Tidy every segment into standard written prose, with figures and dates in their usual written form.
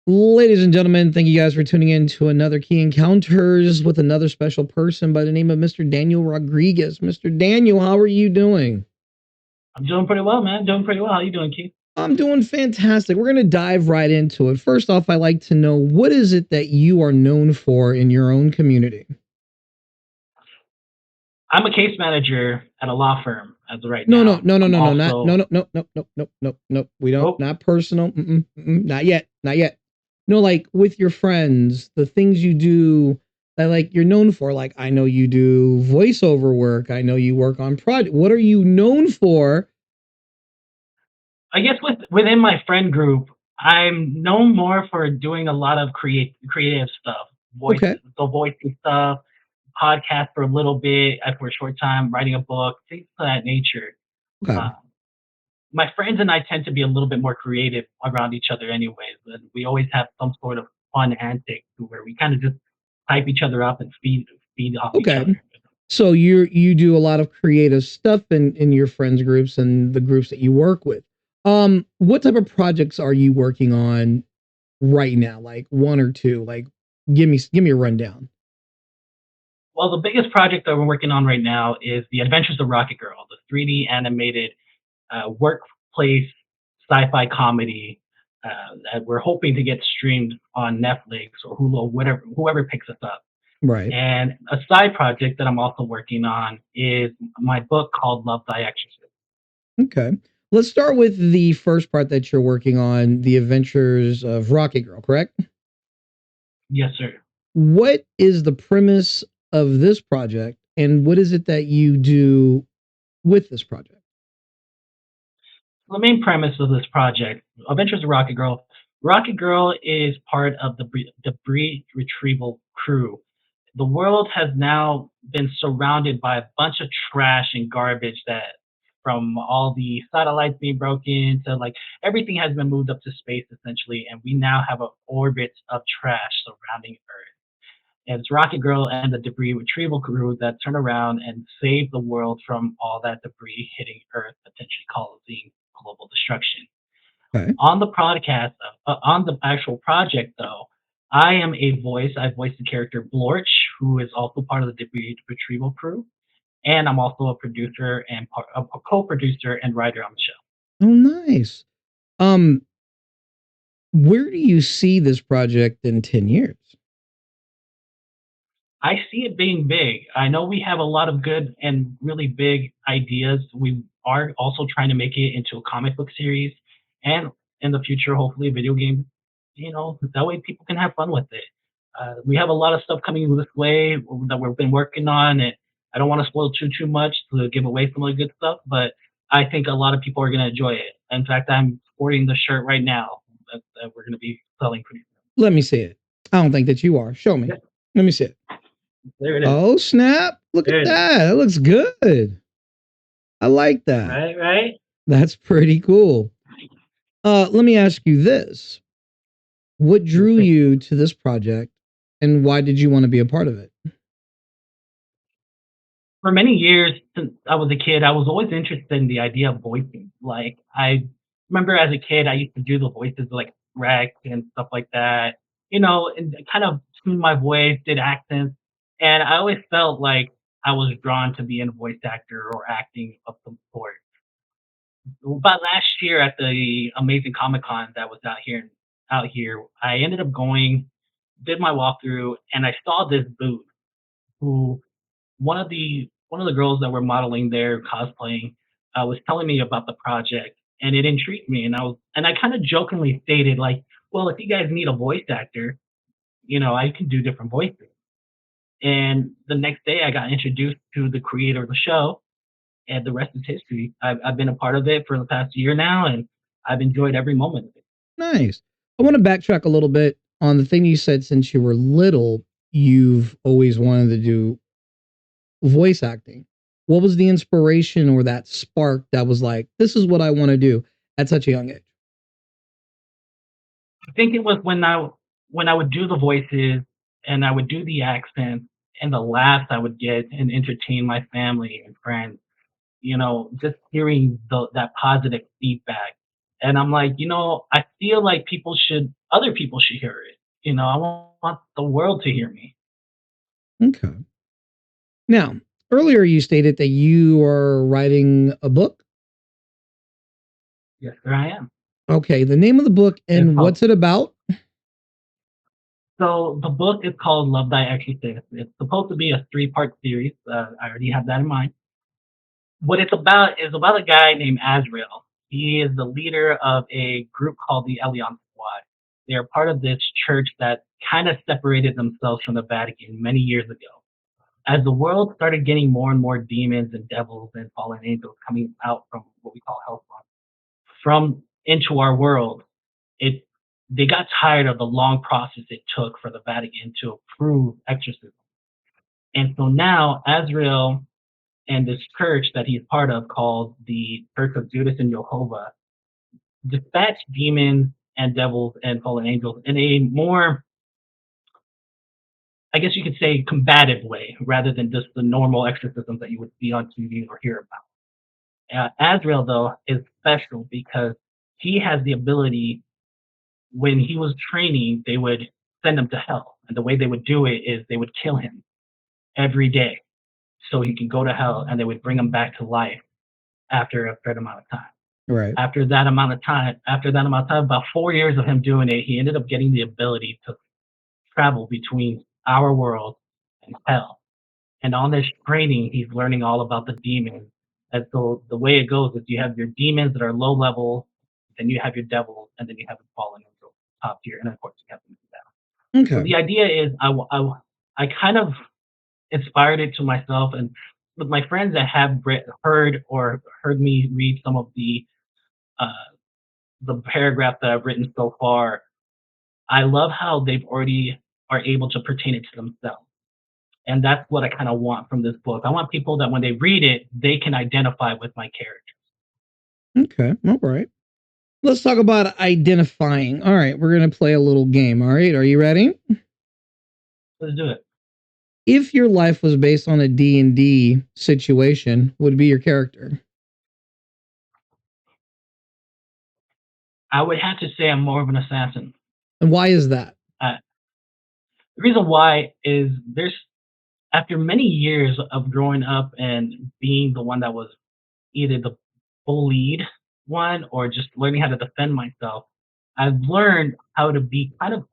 Ladies and gentlemen, thank you guys for tuning in to another Key Encounters with another special person by the name of Mr. Daniel Rodriguez. Mr. Daniel, how are you doing? I'm doing pretty well, man. Doing pretty well. How you doing, Keith? I'm doing fantastic. We're going to dive right into it. First off, I like to know what is it that you are known for in your own community? I'm a case manager at a law firm as of right No, no, now. no, no, I'm no, no, not, no, also no, no, no, no, no, no, no. We don't, oh, not personal. Not yet, not yet. No, like with your friends, the things you do that like you're known for. Like I know you do voiceover work. I know you work on project. What are you known for? I guess within my friend group, I'm known more for doing a lot of creative stuff, Okay, voicing stuff, podcast for a little bit, for a short time, writing a book, things of that nature. okay, Uh, my friends and I tend to be a little bit more creative around each other, anyways, and we always have some sort of fun antics where we kind of just hype each other up and feed off each okay. other. So you do a lot of creative stuff in your friends groups and the groups that you work with. What type of projects are you working on right now? Like one or two? Like give me a rundown. Well, the biggest project that we're working on right now is The Adventures of Rocket Girl, the 3D animated workplace sci-fi comedy that we're hoping to get streamed on Netflix or Hulu, whatever, whoever picks us up. Right. And a side project that I'm also working on is my book called Love Thy Exorcist. Okay. Let's start with the first part that you're working on, The Adventures of Rocket Girl, correct? Yes, sir. What is the premise of this project and what is it that you do with this project? The main premise of this project, Adventures of Rocket Girl is part of the debris retrieval crew. The world has now been surrounded by a bunch of trash and garbage that from all the satellites being broken to like everything has been moved up to space essentially, and we now have an orbit of trash surrounding Earth. And it's Rocket Girl and the debris retrieval crew that turn around and save the world from all that debris hitting Earth, potentially causing global destruction. Okay. On the podcast, on the actual project, though, I am a voice. I voice the character Blorch, who is also part of the debris retrieval crew, and I'm also a producer and a co-producer and writer on the show. Oh, nice. Um, where do you see this project in 10 years? I see it being big. I know we have a lot of good and really big ideas. We are also trying to make it into a comic book series and in the future, hopefully, a video game. That way people can have fun with it. We have a lot of stuff coming this way that we've been working on, and I don't want to spoil too much to give away some of the good stuff, but I think a lot of people are going to enjoy it. In fact, I'm sporting the shirt right now that we're going to be selling pretty Let me see it. I don't think that you are. Show me. soon. Yep, Let me see it. there it is. Oh, snap. Look at There it is. that. That looks good. I like that. Right, right. That's pretty cool. Let me ask you this. What drew you to this project and why did you want to be a part of it? For many years since I was a kid, I was always interested in the idea of voicing. Like I remember as a kid, I used to do the voices like Rex and stuff like that. And kind of tuned my voice, did accents, and I always felt like I was drawn to being a voice actor or acting of some sort. But last year at the amazing Comic Con that was out here, I ended up going, did my walkthrough, and I saw this booth who one of the girls that were modeling there cosplaying was telling me about the project, and it intrigued me. And I kind of jokingly stated like, well, if you guys need a voice actor, I can do different voices. And the next day, I got introduced to the creator of the show, and the rest is history. I've been a part of it for the past year now, and I've enjoyed every moment of it. Nice. I want to backtrack a little bit on the thing you said since you were little, you've always wanted to do voice acting. What was the inspiration or that spark that was like, this is what I want to do at such a young age? I think it was when I would do the voices and I would do the accents and the laughs I would get and entertain my family and friends. Just hearing that positive feedback And I'm like, I feel like other people should hear it. I want the world to hear me. Okay. Now, earlier you stated that you are writing a book. Yes, there I am. Okay, the name of the book And it's and called what's it about? So the book is called Love Thy Exorcist. It's supposed to be a three-part series. I already have that in mind. What it's about is about a guy named Azrael. He is the leader of a group called the Elion Squad. They are part of this church that kind of separated themselves from the Vatican many years ago. As the world started getting more and more demons and devils and fallen angels coming out from what we call hellfire from into our world, it they got tired of the long process it took for the Vatican to approve exorcism. And so now Azrael and this church that he's part of called the Church of Judas and Jehovah dispatch demons and devils and fallen angels in a more, I guess you could say, combative way rather than just the normal exorcisms that you would see on TV or hear about. Azrael, though, is special because he has the ability. When he was training, they would send him to hell. And the way they would do it is they would kill him every day so he could go to hell, and they would bring him back to life after a certain amount of time. Right. After that amount of time, about 4 years of him doing it, he ended up getting the ability to travel between our world and hell. And on this training, he's learning all about the demons. And so the way it goes is you have your demons that are low level, then you have your devils, and then you have the fallen angels top tier, and of course you have them down. So Okay. the idea is I kind of inspired it to myself, and with my friends that have heard me read some of uh, the paragraph that I've written so far, I love how they've already are able to pertain it to themselves. And that's what I kind of want from this book. I want people that when they read it, they can identify with my character. Okay. All right. Let's talk about identifying. All right, we're going to play a little game. All right, are you ready? Let's do it. If your life was based on a D&D situation, would be your character? I would have to say I'm more of an assassin. And why is that? Uh, the reason why is there's after many years of growing up and being the one that was either the bullied one or just learning how to defend myself, I've learned how to be kind of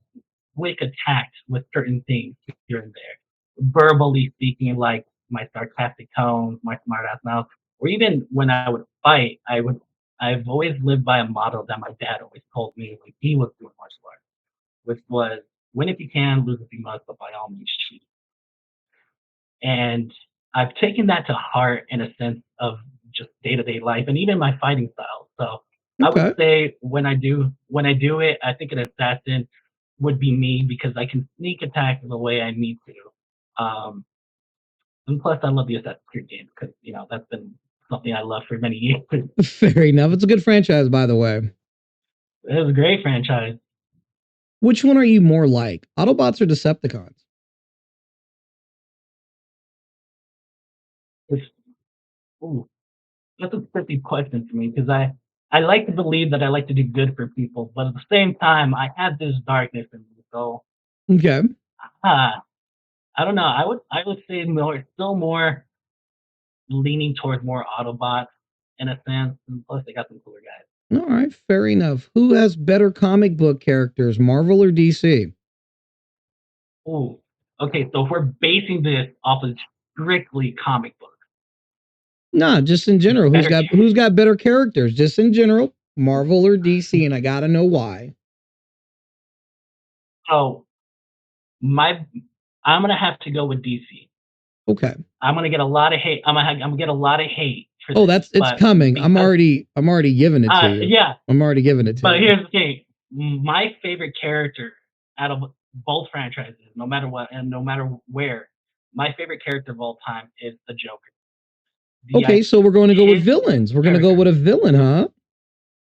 quick attacked with certain things here and there. Verbally speaking, like my sarcastic tones, my smart ass mouth, or even when I would fight, I've always lived by a motto that my dad always told me when he was doing martial arts, which was win if you can, lose if you must, but by all means cheat. And I've taken that to heart in a sense of just day to day life and even my fighting style. So I would Okay. say when I do it, I think an assassin would be me because I can sneak attack the way I need to. And plus, I love the Assassin's Creed game because that's been something I love for many years. Fair enough. It's a good franchise, by the way. It was a great franchise. Which one are you more like, Autobots or Decepticons? It's ooh, that's a tricky question for me because I like to believe that I like to do good for people, but at the same time, I have this darkness in me. So Okay. uh, I don't know. I would say still more leaning towards more Autobots in a sense. And plus, they got some cooler guys. All right, fair enough. Who has better comic book characters, Marvel or DC? Ooh, okay. So if we're basing this off of strictly comic books, Nah, just in general. Who's better. got better characters? Just in general, Marvel or DC, and I gotta know why. So my I'm gonna have to go with DC. Okay. I'm gonna get a lot of hate. I'm gonna get a lot of hate for Oh, this, that's it's but coming. because I'm already giving it to you. yeah, I'm already giving it to but you. here's the thing. My favorite character out of both franchises, no matter what and no matter where, my favorite character of all time is the Joker. The Okay, so we're going to go with his villains. We're going to go character, with a villain, huh?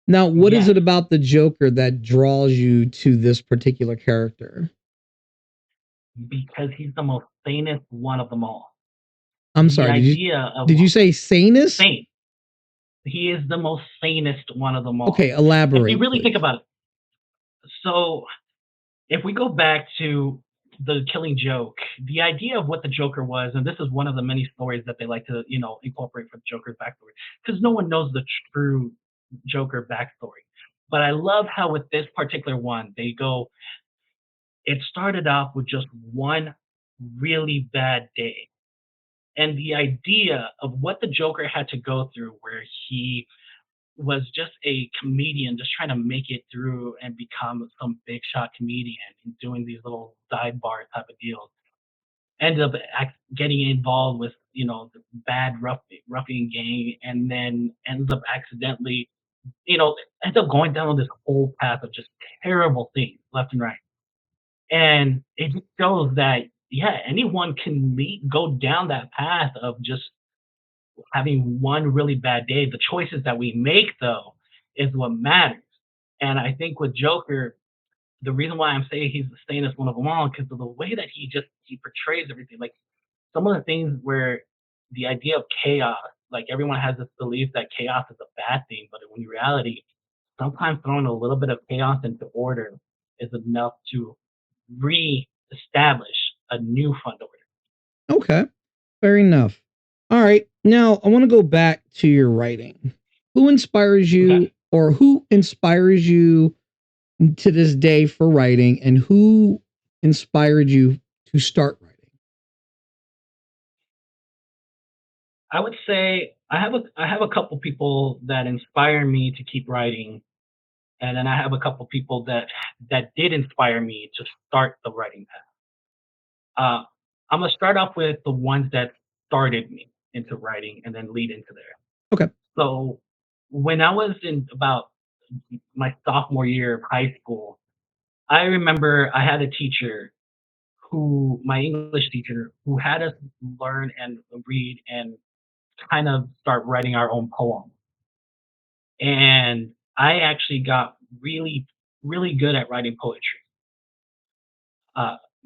Now, what is yes, it about the Joker that draws you to this particular character? because he's the most sanest one of them all. I'm The sorry. idea of Did you say sanest? sane, he is the most sanest one of them Okay, all. If you elaborate, really think please. about it. So if we go back to the Killing Joke, the idea of what the Joker was, and this is one of the many stories that they like to, incorporate for the Joker's backstory, because no one knows the true Joker backstory. But I love how with this particular one, they go, it started off with just one really bad day. And the idea of what the Joker had to go through, where he was just a comedian just trying to make it through and become some big shot comedian and doing these little sidebar type of deals. Ended up getting involved with the bad ruffian gang, and then ends up accidentally you know ends up going down this whole path of just terrible things left and right. And it just shows that yeah, anyone can go down that path of just having one really bad day. The choices that we make, though, is what matters. And I think with Joker, the reason why I'm saying he's the sanest one of them all, because of the way that he portrays everything. Like some of the things where the idea of chaos, like everyone has this belief that chaos is a bad thing, but in reality, sometimes throwing a little bit of chaos into order is enough to re-establish a new fund order. Okay, fair enough. All right, now I want to go back to your writing. Who inspires Okay. you, or who inspires you to this day for writing, and who inspired you to start writing? I would say I have a couple people that inspire me to keep writing, and then I have a couple people that did inspire me to start the writing path. I'm gonna start off with the ones that started me into writing, and then lead into there. Okay. So when I was in about my sophomore year of high school, I remember I had a teacher my English teacher, who had us learn and read and kind of start writing our own poems. And I actually got really, really good at writing poetry.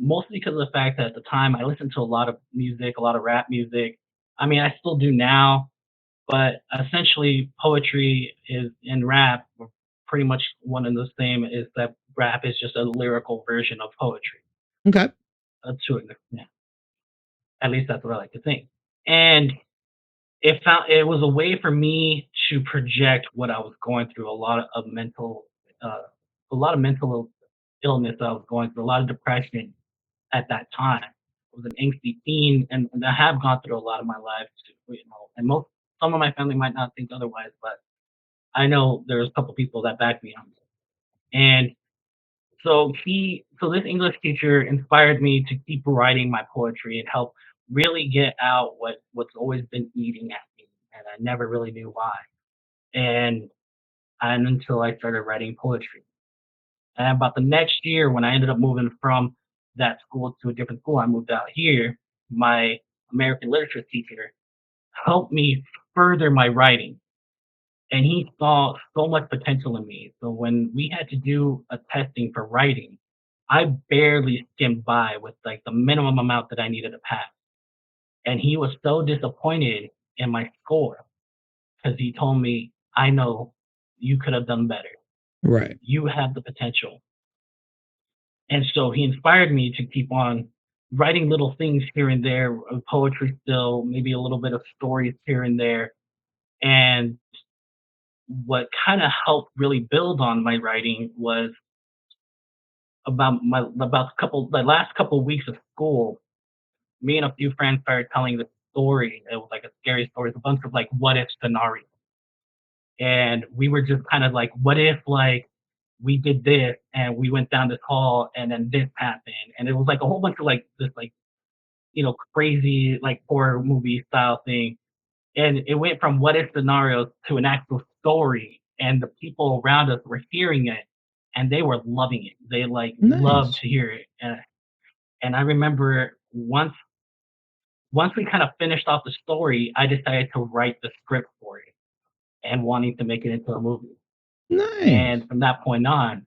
Mostly because of the fact that at the time I listened to a lot of music, a lot of rap music. I mean, I still do now, but essentially poetry is in rap are pretty much one and the same. Is that rap is just a lyrical version of poetry. Okay. To it, yeah. At least that's what I like to think. And it was a way for me to project what I was going through, uh, a lot of mental illness I was going through, a lot of depression at that time. I was an angsty teen, and I have gone through a lot of my life, and some of my family might not think otherwise, but I know there's a couple people that back me on this. And so this English teacher inspired me to keep writing my poetry and help really get out what's always been eating at me, and I never really knew why. And until I started writing poetry. And about the next year, when I ended up moving from that school to a different school, I moved out here. My American literature teacher helped me further my writing, and he saw so much potential in me. So when we had to do a testing for writing, I barely skimmed by with like the minimum amount that I needed to pass. And he was so disappointed in my score because he told me, I know you could have done better. Right. You have the potential. And so he inspired me to keep on writing little things here and there, poetry still, maybe a little bit of stories here and there. And what kind of helped really build on my writing was the last couple of weeks of school. Me and a few friends started telling this story. It was like a scary story. It's a bunch of like what if scenarios, and we were just kind of like, what if like we did this and we went down this hall and then this happened, and it was like a whole bunch of like this like crazy like horror movie style thing. And it went from what if scenarios to an actual story, and the people around us were hearing it, and they were loving it. They like loved Nice. to hear it. And I remember once we kind of finished off the story, I decided to write the script for it and wanting to make it into a movie. Nice. And from that point on,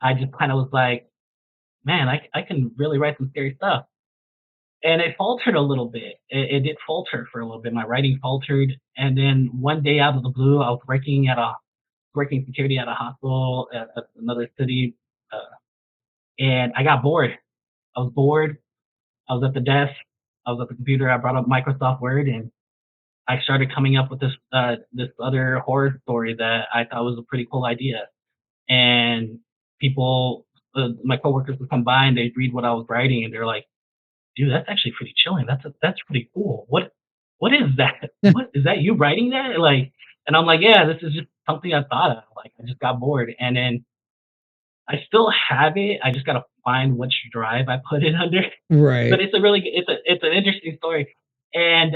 I just kind of was like, man, I can really write some scary stuff. and it faltered a little bit. It did falter for a little bit. My writing faltered, and then one day out of the blue, I was working security at a hospital at another city, uh, and I got bored. I was bored. I was at the desk. I was at the computer. I brought up Microsoft Word, and I started coming up with this other horror story that I thought was a pretty cool idea. And people, my coworkers would come by and they'd read what I was writing, and they're like, "Dude, that's actually pretty chilling. That's pretty cool. What is that? What is that? You writing that?" Like, and I'm like, "Yeah, this is just something I thought of. Like, I just got bored, and then I still have it. I just gotta find which drive I put it under." But Right. it's an interesting story, and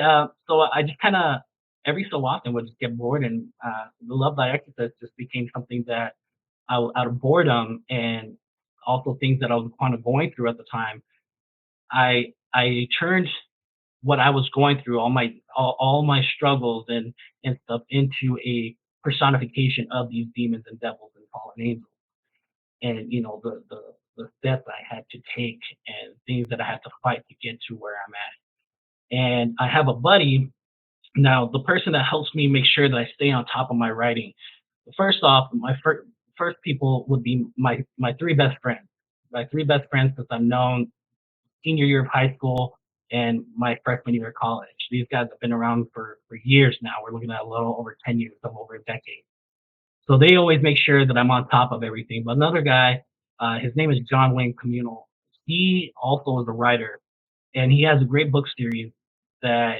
so I just kind of every so often would just get bored, and the Love Thy Exorcist just became something that out of boredom and also things that I was kind of going through at the time. I turned what I was going through, all my struggles and stuff into a personification of these demons and devils and fallen angels, and the steps I had to take and things that I had to fight to get to where I'm at. And I have a buddy now, the person that helps me make sure that I stay on top of my writing. First off, my first people would be my three best friends. My three best friends that I've known senior year of high school and my freshman year of college. These guys have been around for years now. We're looking at a little over 10 years, some over a decade. So they always make sure that I'm on top of everything. But another guy, his name is John Wayne Communal. He also is a writer, and he has a great book series that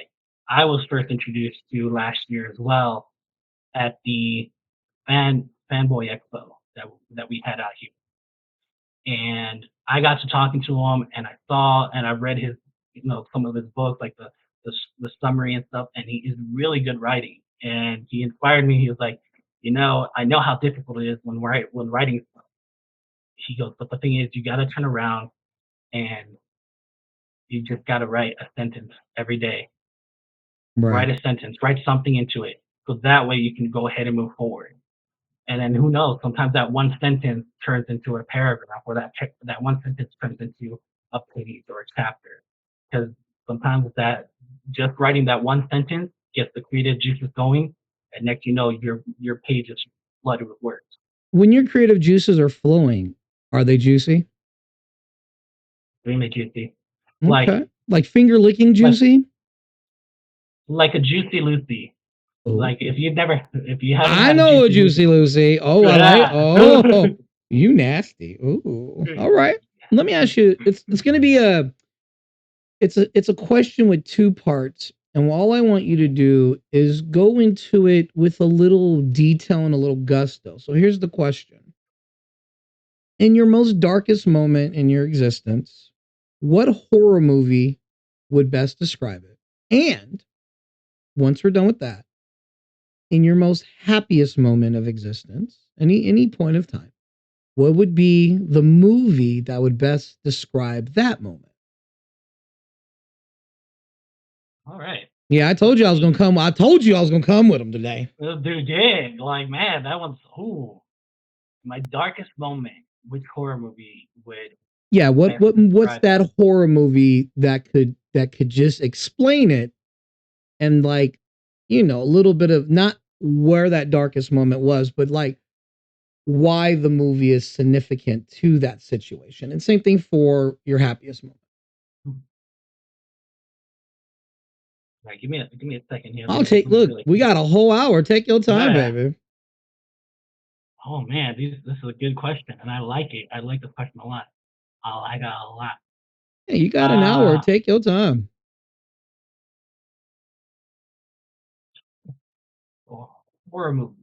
I was first introduced to last year as well at the Fanboy Expo that we had out here. And I got to talking to him, and I saw and I read his, some of his books, like the summary and stuff. And he is really good writing, and he inspired me. He was like, I know how difficult it is when writing. He goes, but the thing is, you got to turn around and you just got to write a sentence every day. Write Right. a sentence, write something into it, so that way you can go ahead and move forward. And then who knows? Sometimes that one sentence turns into a paragraph, or that one sentence turns into a page or a chapter. Because sometimes that just writing that one sentence gets the creative juices going, and next you know your page is flooded with words. When your creative juices are flowing, are they juicy? Extremely juicy, like Okay. Like finger licking like juicy? like a juicy Lucy. Oh. Like if you haven't I had a know a juicy Juicy Lucy, Lucy. Oh, I like. yeah. Oh, you nasty. Ooh. All right. Let me ask you. It's going to be a question with two parts, and all I want you to do is go into it with a little detail and a little gusto. So here's the question: in your most darkest moment in your existence, what horror movie would best describe it? And once we're done with that, in your most happiest moment of existence, any point of time, what would be the movie that would best describe that moment? All right. Yeah, I Good told you I was gonna question. come. I told you I was gonna come with them today. This dude did. Like, man, that one's ooh. My darkest moment. Which horror movie would Yeah, best what's describe it? that horror movie that could just explain it and like, a little bit of not where that darkest moment was, but like why the movie is significant to that situation. And same thing for your happiest moment. Hmm. Like, give me a second here. I'll take Let me look, really we think. got a whole hour. Take your time, Yeah. baby. Oh man, this is a good question, and I like it. I like the question a lot. I like it a lot. Hey, you got an hour. Uh, Take your time. horror movie.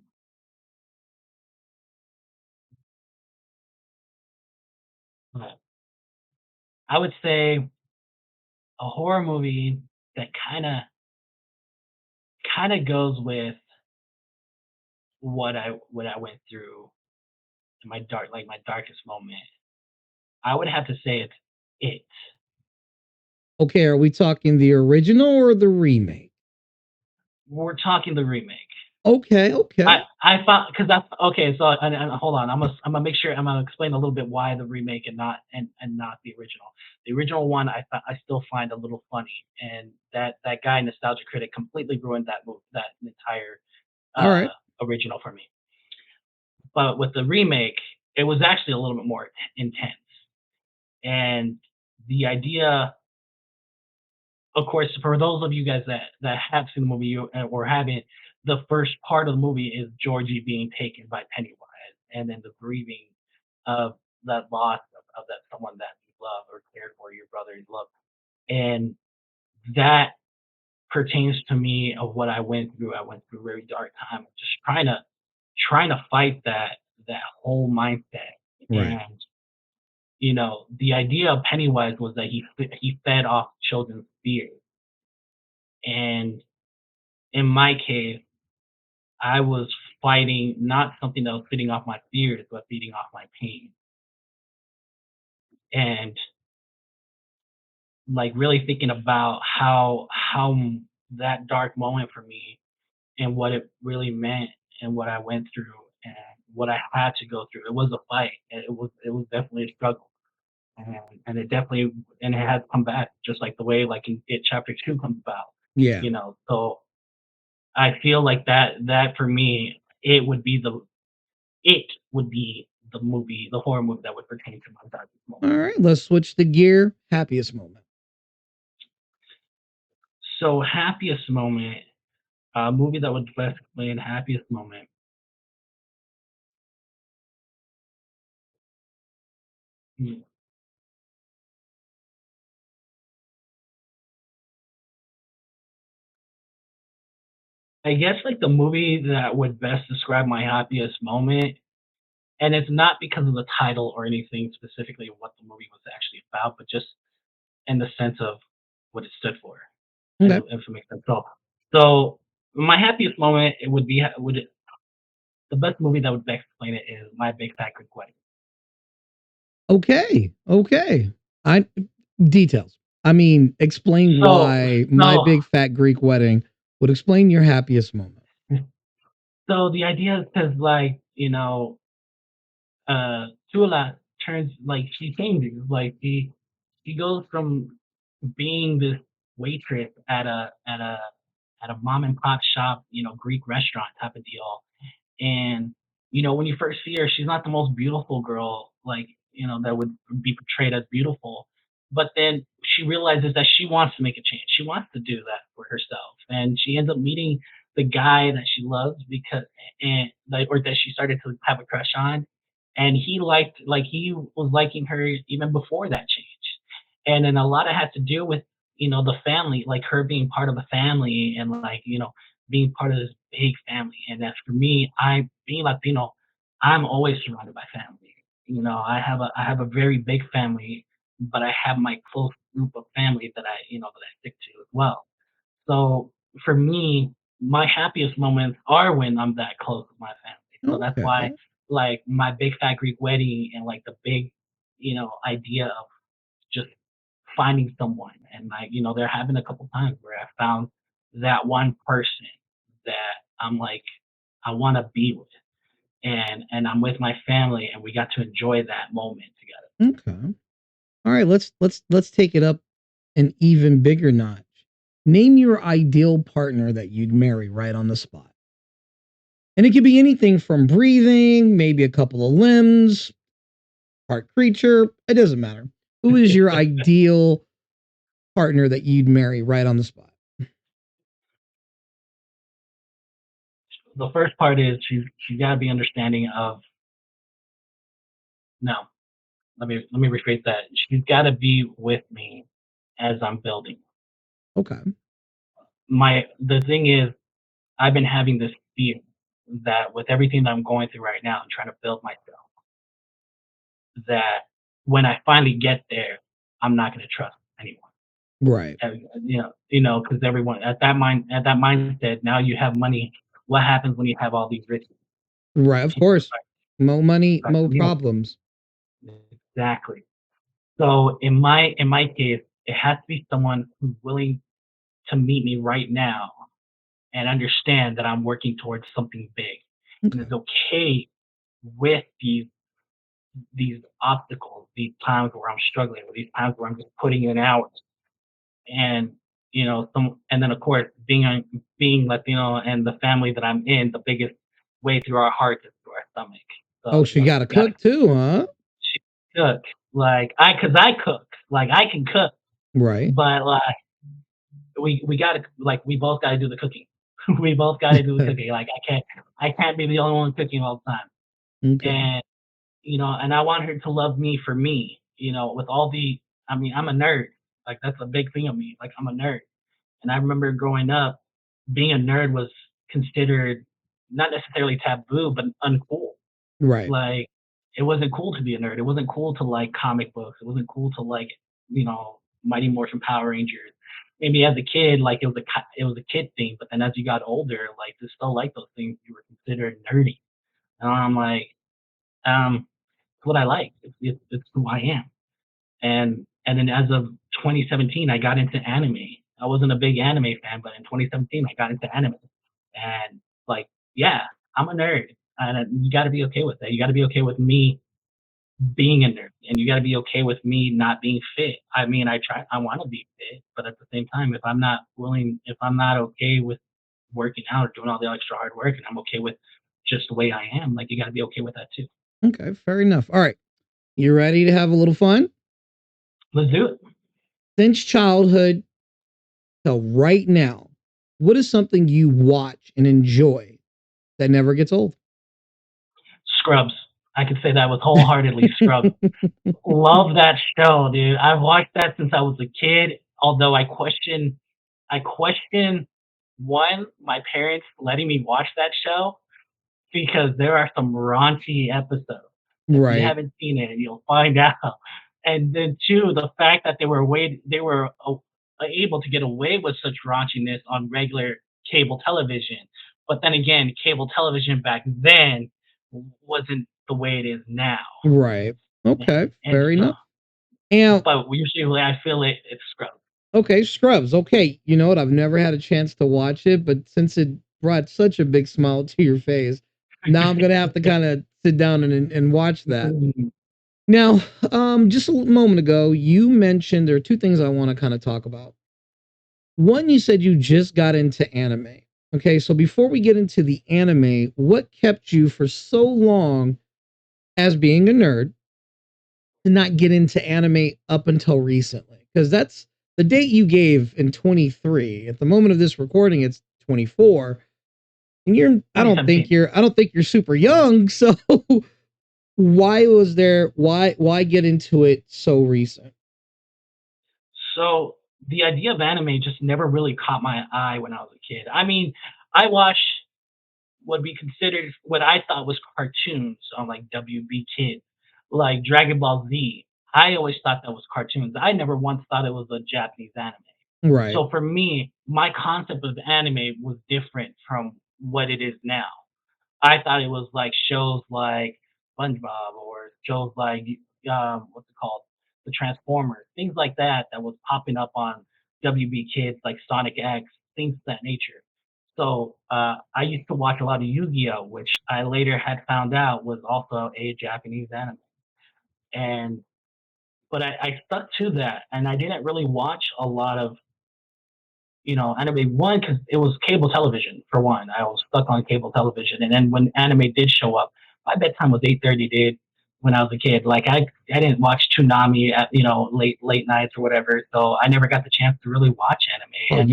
Uh, I would say a horror movie that kind of goes with what I went through in my darkest moment. I would have to say it's it. Okay, are we talking the original or the remake? We're talking the remake. Okay, okay. I found because that's okay. So and hold on, I'm gonna make sure I'm gonna explain a little bit why the remake and not the original. The original one I still find a little funny, and that guy Nostalgia Critic completely ruined that entire All right. original for me. But with the remake, it was actually a little bit more intense, and the idea, of course, for those of you guys that have seen the movie or haven't, the first part of the movie is Georgie being taken by Pennywise, and then the grieving of that loss of that someone that you love or cared for, your brother you love, and that pertains to me of what I went through. I went through a very dark time, of just trying to fight that whole mindset, Right. and the idea of Pennywise was that he fed off children's fears, and in my case I was fighting not something that was feeding off my fears, but feeding off my pain. And like really thinking about how that dark moment for me and what it really meant and what I went through and what I had to go through. It was a fight. It was definitely a struggle. And it definitely and it has come back just like the way like in it chapter two comes about. Yeah. So I feel like that for me it would be the horror movie that would pertain to my darkest All moment. right. Let's switch the gear. Happiest moment. So happiest moment, a movie that would best explain happiest moment. Hmm. I guess like the movie that would best describe my happiest moment, and it's not because of the title or anything specifically of what the movie was actually about, but just in the sense of what it stood for, Okay. if it makes sense. So my happiest moment it would be would the best movie that would best explain it is My Big Fat Greek Wedding. Okay. Okay. I details. I mean, explain So why my so big fat Greek wedding would explain your happiest moment. so the idea is because like Tula turns like she changes. Like she goes from being this waitress at a mom and pop shop, Greek restaurant type of deal. And when you first see her, she's not the most beautiful girl, like that would be portrayed as beautiful. But then she realizes that she wants to make a change. She wants to do that for herself, and she ends up meeting the guy that she loves because and like or that she started to have a crush on, and he was liking her even before that change. And then a lot of had to do with the family, like her being part of the family and like being part of this big family. And that's for me, I being Latino, I'm always surrounded by family. I have a very big family, but I have my close group of family that I stick to as well. So for me, my happiest moments are when I'm that close with my family. So that's why Okay. like my big fat Greek wedding and like the big, idea of just finding someone and like there have been a couple times where I found that one person that I'm like I want to be with and I'm with my family and we got to enjoy that moment together. Okay. All right. Let's take it up an even bigger notch. Name your ideal partner that you'd marry right on the spot. And it could be anything from breathing, maybe a couple of limbs, part creature. It doesn't matter. Who is your ideal partner that you'd marry right on the spot? The first part is she's got to be understanding of no. Let me rephrase that. She's got to be with me as I'm building. Okay. The thing is, I've been having this fear that with everything that I'm going through right now, I'm trying to build myself, that when I finally get there, I'm not going to trust anyone. Right. Because everyone at that mindset, now you have money. What happens when you have all these rich Right. Of people course. Mo money, start mo to deal problems. with? Exactly. So in my case, it has to be someone who's willing to meet me right now and understand that I'm working towards something big, and Okay. it's okay with these obstacles, these times where I'm struggling, or these times where I'm just putting in hours, and and then of course being Latino and the family that I'm in, the biggest way through our heart is through our stomach. Oh, So she got to you gotta cook too, huh? she cook like I cook like I can cook, Right. but like we gotta like we both gotta do the cooking. We both gotta do the cooking. Like I can't be the only one cooking all the time. Okay. And and I want her to love me for me, with all the I mean, I'm a nerd. Like that's a big thing of me. Like I'm a nerd. And I remember growing up, being a nerd was considered not necessarily taboo, but uncool. Right. Like it wasn't cool to be a nerd. It wasn't cool to like comic books. It wasn't cool to like, Mighty Morphin Power Rangers. Maybe as a kid, like it was a kid thing, but then as you got older, like to still like those things, you were considered nerdy. And I'm like, it's what I like. It's who I am. And then as of 2017, I got into anime. I wasn't a big anime fan, but in 2017, I got into anime. And like, yeah, I'm a nerd, and you got to be okay with that. You got to be okay with me being a nerd, and you got to be okay with me not being fit. I mean, I want to be fit, but at the same time, if I'm not okay with working out or doing all the extra hard work, and I'm okay with just the way I am, like you got to be okay with that too. Okay. Fair enough. All right. You ready to have a little fun? Let's do it. Since childhood till right now, what is something you watch and enjoy that never gets old? Scrubs. I could say that with wholeheartedly. Scrubs. Love that show, dude. I've watched that since I was a kid. Although I question one, my parents letting me watch that show because there are some raunchy episodes. If you Right. haven't seen it, you'll find out. And then two, the fact that they were able to get away with such raunchiness on regular cable television. But then again, cable television back then wasn't the way it is now. Right. Okay. And Fair so, enough. And but usually I feel it's Scrubs. okay, Scrubs. Okay. You know what? I've never had a chance to watch it, but since it brought such a big smile to your face, now I'm gonna have to kind of sit down and watch that. Now, just a moment ago, you mentioned there are two things I want to kind of talk about. One, you said you just got into anime. Okay, so before we get into the anime, what kept you for so long as being a nerd to not get into anime up until recently? Because that's the date you gave in 23. At the moment of this recording, it's 24. And you're I don't think you're super young. So why get into it so recent? So the idea of anime just never really caught my eye when I was a kid. I mean, I watched what we considered what I thought was cartoons on like WB Kids, like Dragon Ball Z. I always thought that was cartoons. I never once thought it was a Japanese anime. Right. So for me, my concept of anime was different from what it is now. I thought it was like shows like SpongeBob or shows like what's it called, the Transformers, things like that that was popping up on WB Kids, like Sonic X, things of that nature. So I used to watch a lot of Yu-Gi-Oh, which I later had found out was also a Japanese anime. And but I stuck to that, and I didn't really watch a lot of anime. One, because it was cable television for one. I was stuck on cable television, and then when anime did show up, my bedtime was 8:30, dude. When I was a kid, like I didn't watch Toonami at late nights or whatever, so I never got the chance to really watch Oh, anime. And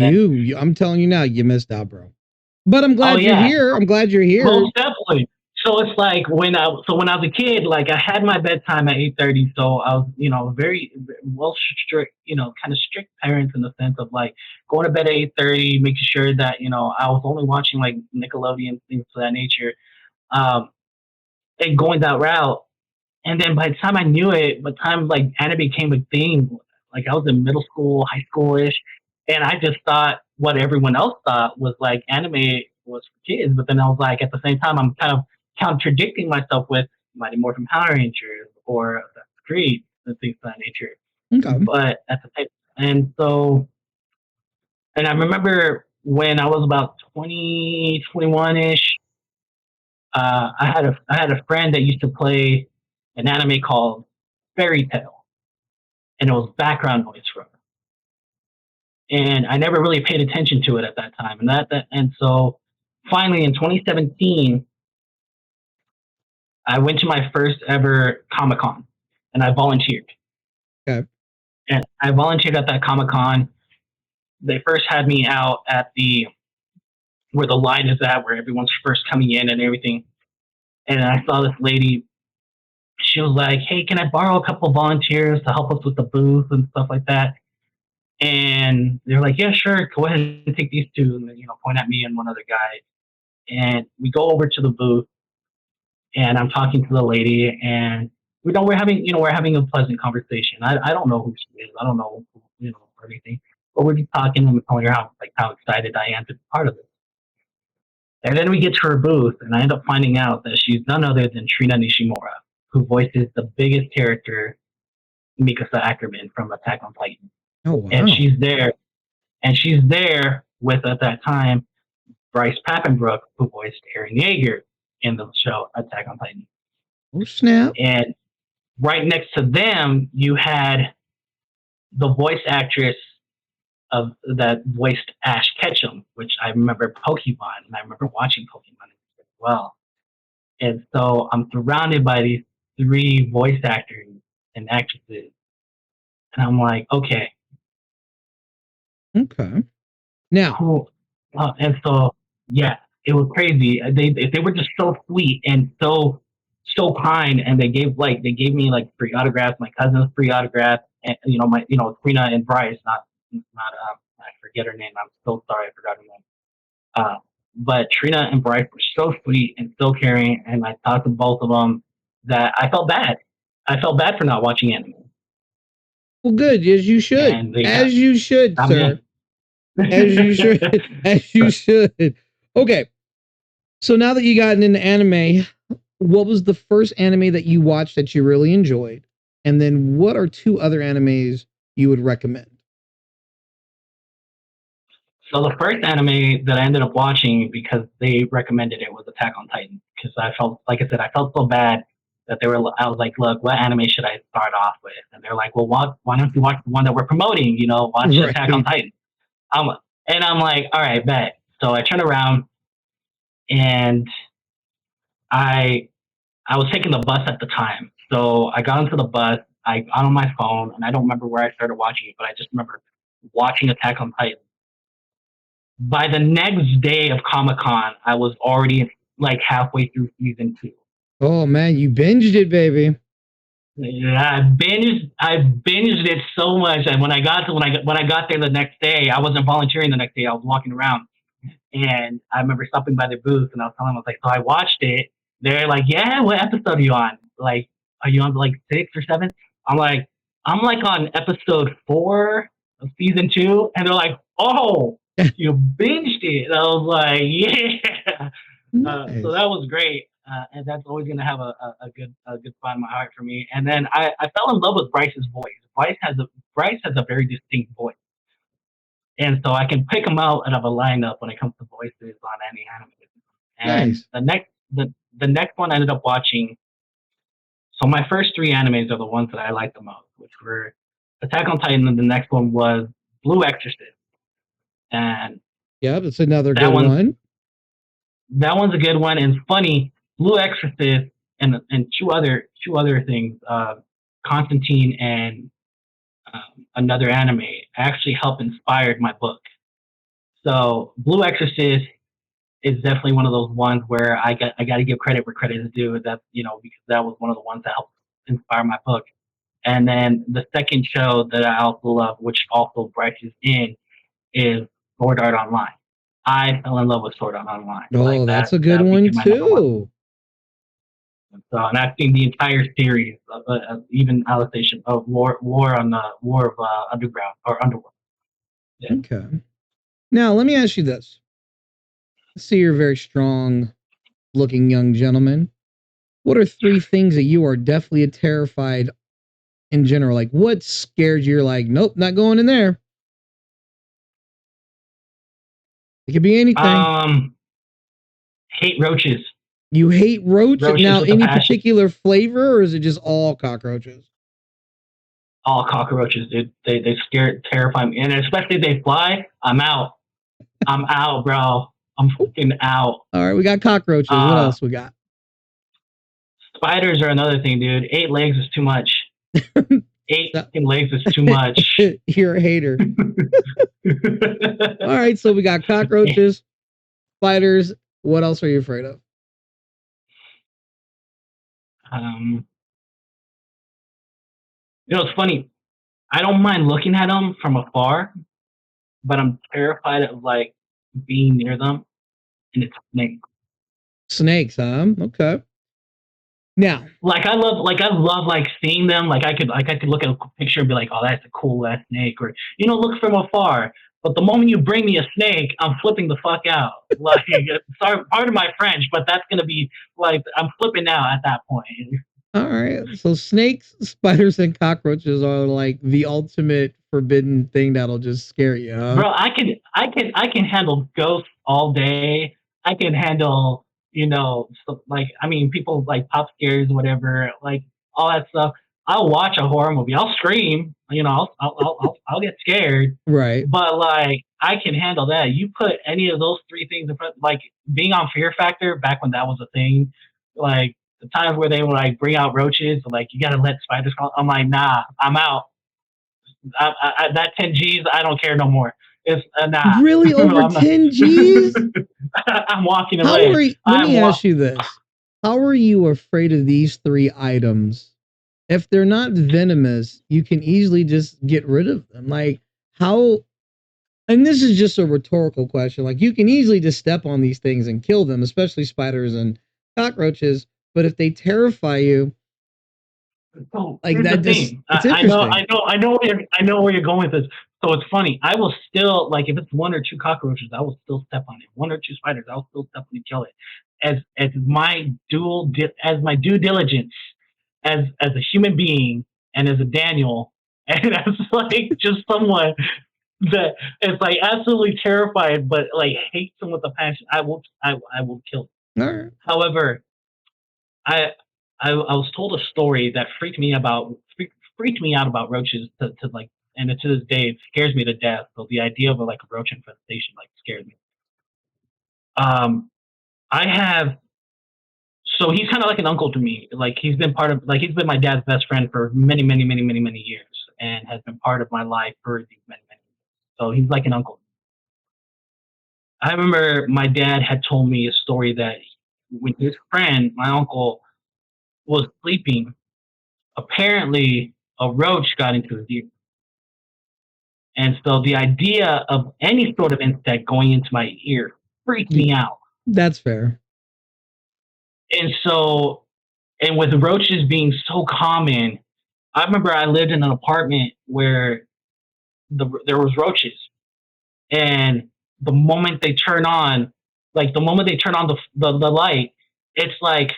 then I'm telling you now, you missed out, bro. But I'm oh glad you're yeah, here. I'm glad you're here. most definitely. So it's like when I was a kid, like I had my bedtime at 8:30, so I was very well strict, kind of strict parents in the sense of like going to bed at 8:30, making sure that I was only watching like Nickelodeon things of that nature, um, and going that route. And then by the time I knew it, by the time like anime became a thing, like I was in middle school, high schoolish, and I just thought what everyone else thought was like anime was for kids. But then I was like, at the same time, I'm kind of contradicting myself with Mighty Morphin Power Rangers or Assassin's Creed and things of that nature. Okay. But at the same, and so, and I remember when I was about 2021 ish. I had a friend that used to play an anime called Fairy Tale, and it was background noise for her. And I never really paid attention to it at that time. And so finally in 2017, I went to my first ever Comic Con, and I volunteered. Okay. And I volunteered at that Comic Con. They first had me out at the where the line is at, where everyone's first coming in and everything. And I saw this lady. She was like, "Hey, can I borrow a couple volunteers to help us with the booth and stuff like that?" And they're like, "Yeah, sure. Go ahead and take these two." And then, point at me and one other guy. And we go over to the booth, and I'm talking to the lady, and we're having a pleasant conversation. I don't know who she is. I don't know, or anything. But we're just talking, and I'm telling her how excited I am to be part of it. And then we get to her booth, and I end up finding out that she's none other than Trina Nishimura, who voices the biggest character, Mikasa Ackerman from Attack on Titan. Oh wow. And she's there with, at that time, Bryce Papenbrook, who voiced Eren Yeager in the show Attack on Titan. Oh snap. And right next to them, you had the voice actress of that voiced Ash Ketchum, which I remember Pokemon, and I remember watching Pokemon as well. And so I'm surrounded by these three voice actors and actresses, and I'm like, okay, Okay. Now, cool. And so, yeah, it was crazy. They were just so sweet and so kind, and they gave me like free autographs. My cousin's free autograph, and Trina and Bryce, not I forget her name. I'm so sorry, I forgot her name. But Trina and Bryce were so sweet and so caring, and I talked to both of them that I felt bad. I felt bad for not watching anime, well, good, as you should, and they as you should, got sir, me as you should, in. as you should. Okay, so now that you gotten into anime, what was the first anime that you watched that you really enjoyed, and then what are two other animes you would recommend? So the first anime that I ended up watching because they recommended it was Attack on Titan. Because I felt, like I said, I felt so bad that they were. I was like, "Look, what anime should I start off with?" And they're like, "Well, why don't you watch the one that we're promoting? Watch Attack on Right. Titan." I'm and I'm like, "All right, bet." So I turn around, and I I was taking the bus at the time. So I got into the bus. I got on my phone, and I don't remember where I started watching it, but I just remember watching Attack on Titan. By the next day of Comic Con, I was already like halfway through season two. Oh man, you binged it, baby. Yeah, I binged it so much that when I got there the next day, I wasn't volunteering the next day. I was walking around, and I remember stopping by their booth, and I was telling them, I was like, so I watched it. They're like, yeah, what episode are you on? Like, are you on like 6 or 7? I'm like on episode 4 of season 2, and they're like, oh, you binged it. And I was like, yeah. So Nice. that was great, and that's always going to have a good spot in my heart for me. And then I fell in love with Bryce's voice. Bryce has a very distinct voice, and so I can pick them out out of a lineup when it comes to voices on any anime. And Nice. the next one I ended up watching. So my first three animes are the ones that I liked the most, which were Attack on Titan, and the next one was Blue Exorcist, and Yeah, that's another that good one's one. that one's a good one. And it's funny, Blue Exorcist and two other things, Constantine and another anime actually helped inspired my book. So Blue Exorcist is definitely one of those ones where I got to give credit where credit is due. That because that was one of the ones that helped inspire my book. And then the second show that I also love, which also Bryce is in, is Sword Art Online. I fell in love with Sword Art Online. Like Oh, that's that a good that one became my number one. too. So, and I've seen the entire series, even Allocation of War of Underground or Underworld. Yeah. Okay. Now let me ask you this. I see you're a very strong looking young gentleman. What are three things that you are definitely terrified in general? Like what scared you? You're like, nope, not going in there. It could be anything. Um, hate roaches. You hate roaches. Roaches Now, with a any passion. particular flavor, or is it just all cockroaches? All cockroaches, dude. They scare terrify me, and especially if they fly. I'm out. I'm out, bro. I'm fucking out. All right, we got cockroaches. What Uh, else we got? spiders are another thing, dude. 8 legs is too much. Eight So, fucking legs is too much. you're a hater. All right, so we got cockroaches, spiders. What else are you afraid of? um, it's funny. I don't mind looking at them from afar, but I'm terrified of like being near them, and it's snakes. Snakes, huh? Okay. Now, Like I love like seeing them. Like I could look at a picture and be like, oh, that's a cool ass snake, or look from afar. But the moment you bring me a snake, I'm flipping the fuck out. Like, sorry, pardon my French, but that's gonna be like I'm flipping out at that point. all right. So snakes, spiders, and cockroaches are like the ultimate forbidden thing that'll just scare you, huh? Bro, I can handle ghosts all day. I can handle, stuff like, I mean, people like pop scares, whatever, like all that stuff. I'll watch a horror movie. I'll scream. I'll get scared. Right. But like, I can handle that. You put any of those three things in front, like being on Fear Factor back when that was a thing, like the times where they would like bring out roaches, like you gotta let spiders crawl. I'm like, nah, I'm out. That 10 G's, I don't care no more. It's nah. Really over I'm not. 10 G's? I'm walking How are away. you? Let I'm me walk. ask you this. How are you afraid of these three items? If they're not venomous, you can easily just get rid of them. Like, how? And this is just a rhetorical question. Like, you can easily just step on these things and kill them, especially spiders and cockroaches. But if they terrify you, So like here's the that, just thing. it's I know, interesting. I know, I know where you're going with this. So it's funny. I will still like if it's one or two cockroaches, I will still step on it. One or two spiders, I'll still step on and kill it. As my due diligence as a human being and as a Daniel and as like just someone that is like absolutely terrified but like hates them with a passion. I will kill it. All right. However, I I was told a story that freaked me out about roaches to like, and to this day it scares me to death. So the idea of like a roach infestation like scares me. Um, I have so he's kind of like an uncle to me. Like he's been my dad's best friend for many many many many many years and has been part of my life for these many many years. So he's like an uncle. I remember my dad had told me a story that when his friend, my uncle, was sleeping, apparently a roach got into his ear. And so the idea of any sort of insect going into my ear freaked me out. That's fair. And so, and with roaches being so common, I remember I lived in an apartment where there was roaches, and the moment they turn on, the moment they turn on the light, it's like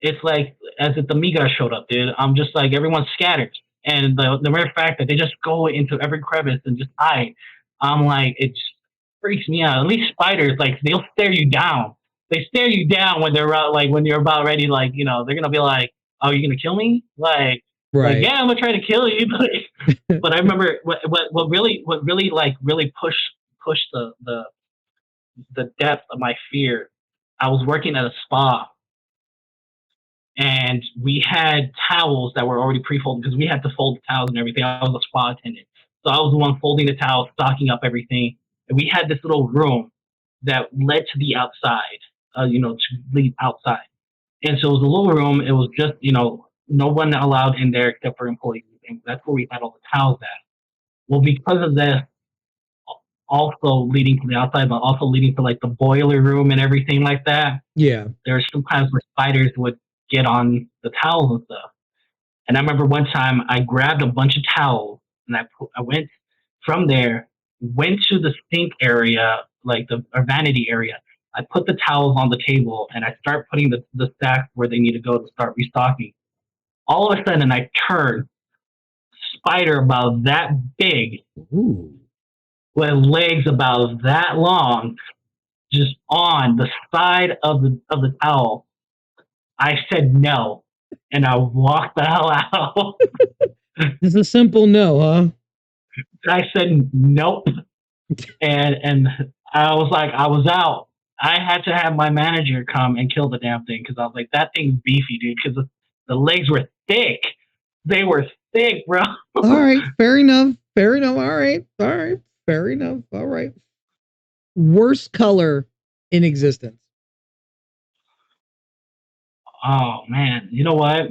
it's like as if the Migos showed up, dude. I'm just like everyone's scattered, and the mere fact that they just go into every crevice and just hide, I'm like it just freaks me out. At least spiders, like they'll stare you down. They stare you down when they're out, like when you're about ready, like they're gonna be like, "Oh, you're gonna kill me?" Like Right. yeah, I'm gonna try to kill you. But I remember what really like really pushed the depth of my fear. I was working at a spa and we had towels that were already pre-folded because we had to fold the towels and everything. I was a spa attendant, so I was the one folding the towels, stocking up everything. And we had this little room that led to the outside, to lead outside. And so it was a little room. It was just, no one allowed in there except for employees. And that's where we had all the towels at. Well, because of this, also leading to the outside, but also leading to like the boiler room and everything like that, Yeah. there's sometimes where spiders would get on the towels and stuff. And I remember one time I grabbed a bunch of towels and I went from there, went to the sink area, like the or vanity area. I put the towels on the table and I start putting the stacks where they need to go to start restocking. All of a sudden I turn, spider about that big, Ooh. with legs about that long, just on the side of the towel. I said no, and I walked the hell out. It's a simple no, huh? I said nope, and I was like, I was out. I had to have my manager come and kill the damn thing because I was like, that thing's beefy, dude. Because the legs were thick. They were thick, bro. All right, fair enough. Fair enough. All right. All right. Fair enough. All right. Worst color in existence. Oh man, you know what?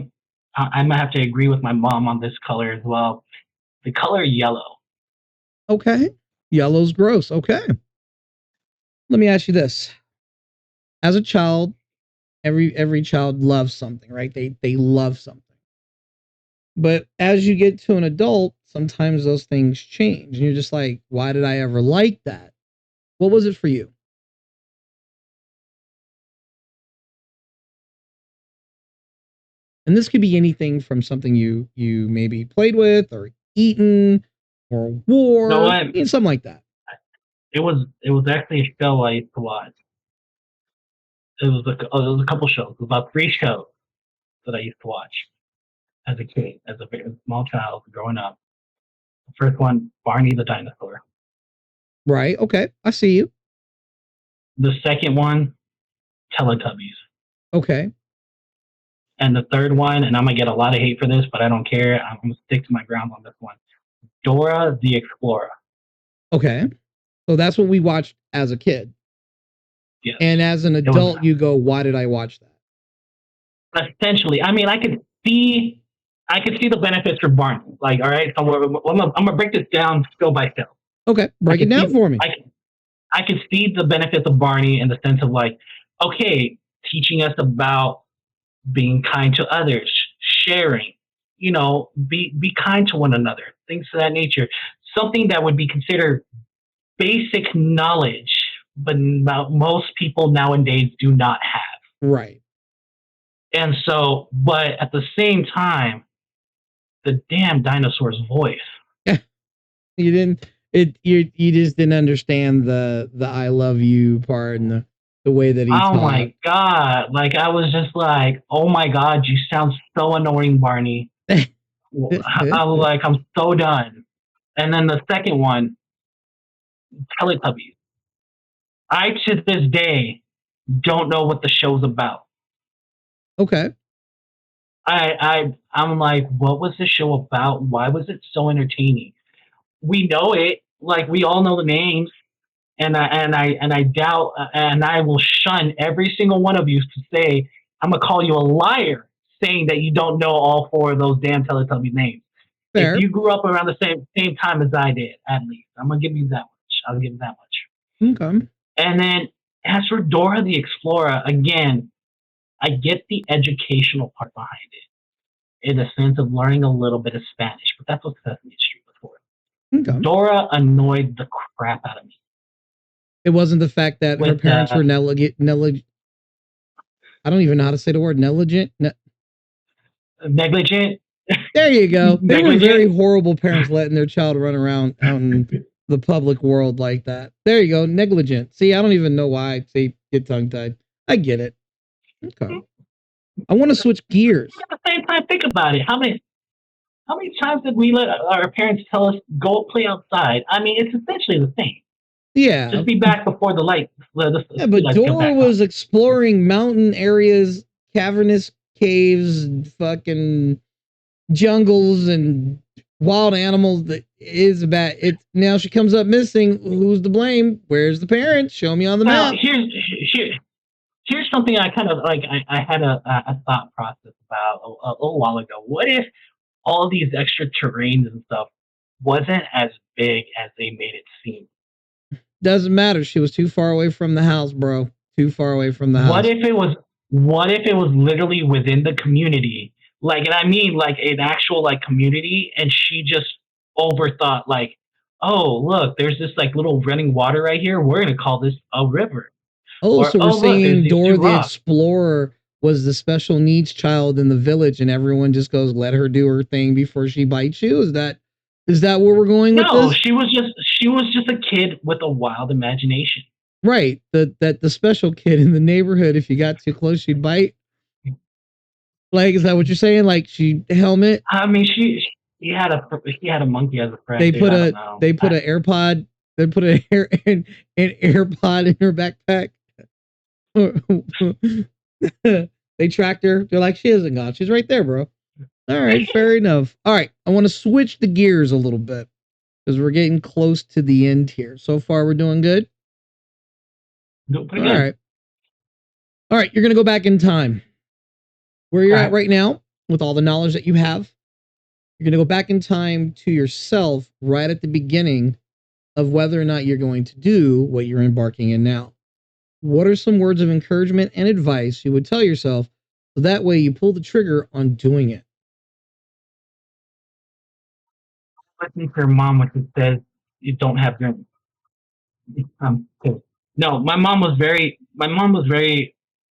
I might have to agree with my mom on this color as well. The color yellow. Okay. Yellow's gross. Okay. Let me ask you this. As a child, every child loves something, right? They love something. But as you get to an adult, sometimes those things change. And you're just like, why did I ever like that? What was it for you? And this could be anything from something you maybe played with or eaten or You know wore, what? something like that. It was actually a show I used to watch. It was a couple shows. It was about three shows that I used to watch as a kid, as a very small child growing up. The first one, Barney the dinosaur. Right. Okay. I see you. The second one, Teletubbies. Okay. And the third one, and I'm gonna get a lot of hate for this, but I don't care. I'm gonna stick to my ground on this one. Dora the Explorer. Okay. So that's what we watched as a kid. Yes. And as an adult, you go, why did I watch that? Essentially, I mean, I could see the benefits for Barney. Like, all right, so I'm gonna break this down skill by skill. Okay, break it down for me. I could see the benefits of Barney in the sense of like, okay, teaching us about being kind to others, sharing, be kind to one another, things of that nature. Something that would be considered basic knowledge, but most people nowadays do not have. Right. And so, but at the same time, the damn dinosaur's voice. You didn't. You just didn't understand the I love you part and the way that he talked. Oh my god! Like I was just like, oh my god, you sound so annoying, Barney. I was like, I'm so done. And then the second one, Teletubbies. I to this day don't know what the show's about. Okay. I'm like, what was the show about? Why was it so entertaining? We know it, like we all know the names, and I doubt, and I will shun every single one of you to say I'm gonna call you a liar, saying that you don't know all four of those damn Teletubby names. Fair. If you grew up around the same time as I did, at least I'm gonna give you that much. I'll give you that much. Okay. And then as for Dora the Explorer, again, I get the educational part behind it, in the sense of learning a little bit of Spanish, but that's what Sesame Street was for. Okay. Dora annoyed the crap out of me. It wasn't the fact that her parents were negligent. I don't even know how to say the word negligent. Negligent. There you go. They were very horrible parents letting their child run around out in the public world like that. There you go. Negligent. See, I don't even know why I say get tongue tied. I get it. Okay. I want to switch gears. At the same time, think about it. How many times did we let our parents tell us go play outside? I mean, it's essentially the same. Yeah. Just be back before the light. Yeah, but Dora was exploring mountain areas, cavernous caves, fucking jungles, and wild animals. That is bad. It now she comes up missing. Who's to blame? Where's the parents? Show me on the map. Here's something I kind of like. I had a thought process about a little while ago. What if all these extra terrains and stuff wasn't as big as they made it seem? Doesn't matter. She was too far away from the house, bro. Too far away from the house. What if it was literally within the community? Like, and I mean like an actual like community, and she just overthought like, oh look, there's this like little running water right here. We're gonna call this a river. Oh, so we're saying Dora the Explorer was the special needs child in the village, and everyone just goes, let her do her thing before she bites you? Is that where we're going with this? No, She was just a kid with a wild imagination. Right. The special kid in the neighborhood, if you got too close, she'd bite. Like, is that what you're saying? Like, she helmet. I mean, she had a monkey as a friend, They dude. put I don't a know. they put an AirPod. They put an AirPod in her backpack. They tracked her. They're like, she isn't gone. She's right there, bro. All right, fair enough. All right, I want to switch the gears a little bit because we're getting close to the end here. So far, we're doing good. Doing pretty All good. right. All right, you're going to go back in time. Where you're at right now, with all the knowledge that you have, you're going to go back in time to yourself right at the beginning of whether or not you're going to do what you're embarking in now. What are some words of encouragement and advice you would tell yourself so that way you pull the trigger on doing it? Listening to her mom when she says you don't have dreams. No, my mom was very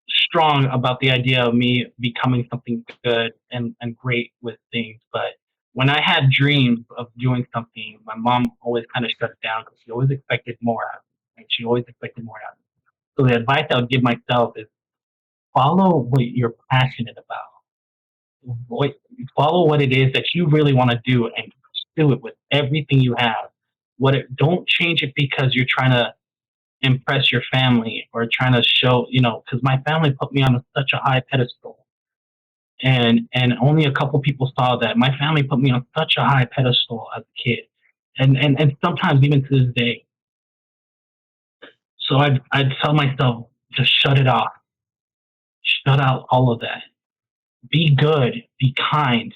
strong about the idea of me becoming something good and great with things. But when I had dreams of doing something, my mom always kind of shut it down because she always expected more out of me. And she always expected more out of me. So the advice I would give myself is follow what you're passionate about. What, follow what it is that you really want to do and pursue it with everything you have. Don't change it because you're trying to impress your family or trying to show, because my family put me on such a high pedestal, and only a couple people saw that. My family put me on such a high pedestal as a kid, and sometimes even to this day. So I'd tell myself to shut it off, shut out all of that. Be good, be kind,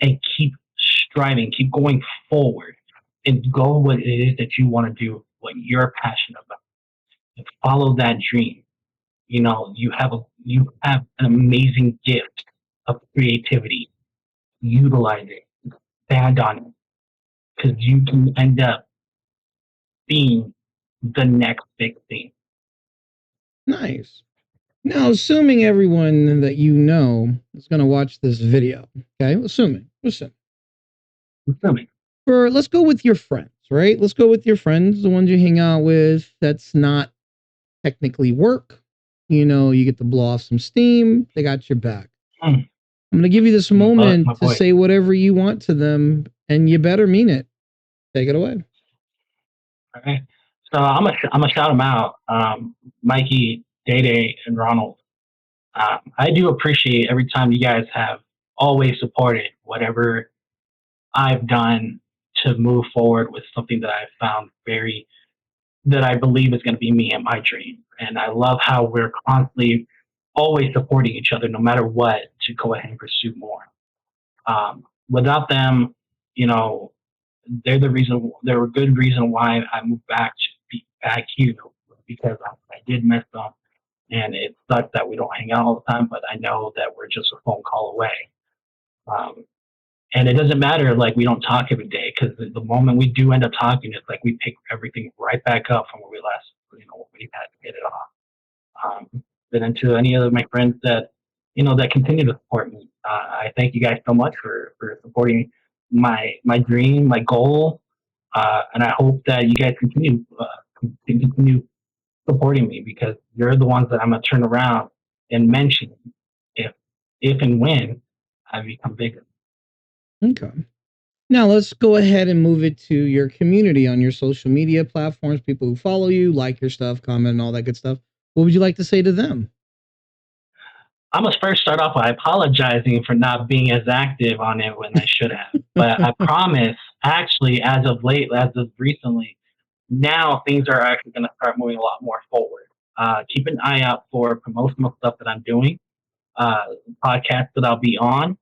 and keep striving, keep going forward, and go what it is that you want to do, what you're passionate about, and follow that dream. You have an amazing gift of creativity. Utilize it, stand on it, because you can end up being the next big thing. Nice. Now, assuming everyone that you know is going to watch this video, okay? Assuming. Assuming. Let's go with your friends, right? Let's go with your friends, the ones you hang out with. That's not technically work. You get to blow off some steam. They got your back. I'm going to give you this moment to say whatever you want to them, and you better mean it. Take it away. Okay. So I'm gonna shout them out, Mikey, Day Day, and Ronald. I do appreciate every time you guys have always supported whatever I've done to move forward with something that I've found that I believe is going to be me and my dream. And I love how we're constantly always supporting each other no matter what to go ahead and pursue more. Without them, you know, they're a good reason why I moved back here because I did miss them. And it sucks that we don't hang out all the time, but I know that we're just a phone call away. Um, and it doesn't matter, like, we don't talk every day because the moment we do end up talking, it's like we pick everything right back up from where we last, we had to get it off. But then to any of my friends that, that continue to support me, I thank you guys so much for supporting my dream, my goal, and I hope that you guys continue supporting me because you're the ones that I'm gonna turn around and mention if if and when I become bigger. Okay. Now let's go ahead and move it to your community on your social media platforms, people who follow you, like your stuff, comment, and all that good stuff. What would you like to say to them? I must first start off by apologizing for not being as active on it when I should have. But I promise, actually, as of late, as of recently, now things are actually going to start moving a lot more forward. Keep an eye out for promotional stuff that I'm doing, uh, podcasts that I'll be on,